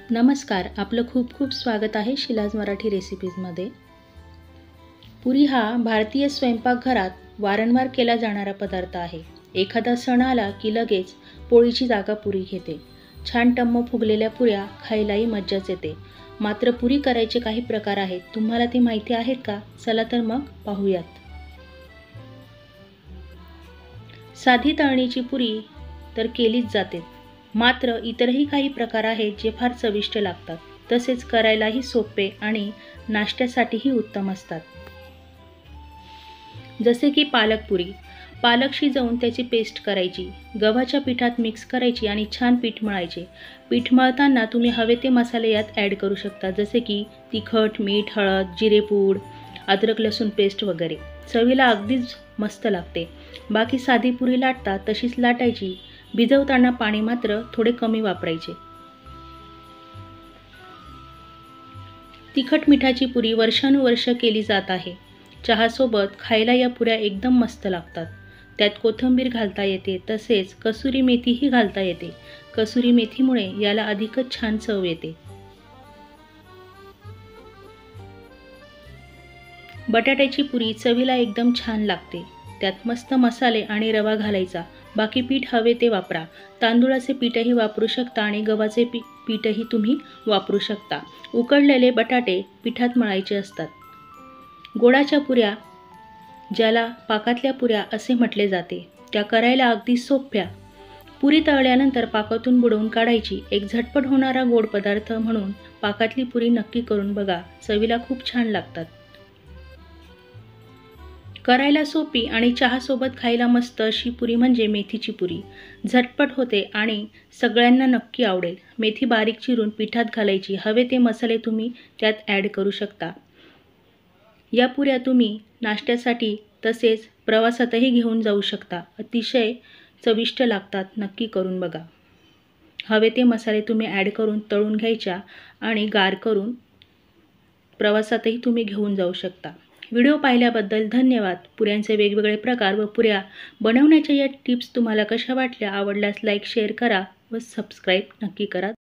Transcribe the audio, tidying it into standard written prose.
नमस्कार, आपलं खूप खूप स्वागत आहे शिलाज मराठी रेसिपीजमध्ये। पुरी हा भारतीय स्वयंपाकघरात वारंवार केला जाणारा पदार्थ आहे। एखादा सण आला की लगेच पोळीची जागा पुरी घेते। छान टम्म फुगलेल्या पुऱ्या खायलाही मज्जाच येते। मात्र पुरी करायचे काही प्रकार आहेत, तुम्हाला ते माहिती आहेत का? चला तर मग पाहूयात। साधी तळणीची पुरी तर केलीच जाते, मात्र इतरही काही प्रकार आहेत जे फार चविष्ट लागतात, तसेच करायलाही सोपे आणि नाश्त्यासाठीही उत्तम असतात। जसे की पालक पुरी। पालक शिजवून त्याची पेस्ट करायची, गव्हाच्या पिठात मिक्स करायची आणि छान पीठ मळायचे। पीठ मळताना तुम्ही हवे ते मसाले यात ॲड करू शकता, जसे की तिखट, मीठ, हळद, जिरेपूड, अद्रक लसूण पेस्ट वगैरे। चवीला अगदीच मस्त लागते। बाकी साधी पुरी लाटतात तशीच लाटायची, भिजवताना पाणी मात्र थोडे कमी वापरायचे। तिखट मिठाची पुरी वर्षानुवर्ष केली जात आहे। चहासोबत खायला या पुऱ्या एकदम मस्त लागतात। त्यात कोथिंबीर घालता येते, तसेच कसुरी मेथीही घालता येते। कसुरी मेथीमुळे याला अधिकच छान चव येते। बटाट्याची पुरी चवीला एकदम छान लागते। त्यात मस्त मसाले आणि रवा घालायचा, बाकी पीठ हवे ते वापरा। तांदूळाचे पीठही वापरू शकता आणि गव्हाचे पीठही तुम्ही वापरू शकता। उकडलेले बटाटे पिठात मळायचे असतात। गोडाच्या पुऱ्या, ज्याला पाकातल्या पुऱ्या असे म्हटले जाते, त्या करायला अगदी सोप्या। पुरी तळल्यानंतर पाकातून बुडवून काढायची। एक झटपट होणारा गोड पदार्थ म्हणून पाकातली पुरी नक्की करून बघा, चवीला खूप छान लागतात। करायला सोपी आणि चहासोबत खायला मस्त अशी पुरी म्हणजे मेथीची पुरी। झटपट होते आणि सगळ्यांना नक्की आवडेल। मेथी बारीक चिरून पिठात घालायची, हवे ते मसाले तुम्ही त्यात ॲड करू शकता। या पुऱ्या तुम्ही नाश्त्यासाठी तसेच प्रवासातही घेऊन जाऊ शकता, अतिशय चविष्ट लागतात, नक्की करून बघा। हवे ते मसाले तुम्ही ॲड करून तळून घ्यायच्या आणि गार करून प्रवासातही तुम्ही घेऊन जाऊ शकता। व्हिडिओ पाहिल्याबद्दल धन्यवाद। पुऱ्यांचे वेगवेगळे प्रकार व पुऱ्या बनवण्याच्या या टिप्स तुम्हाला कशा वाटल्या? आवडल्यास लाईक, शेअर करा व सबस्क्राईब नक्की करा।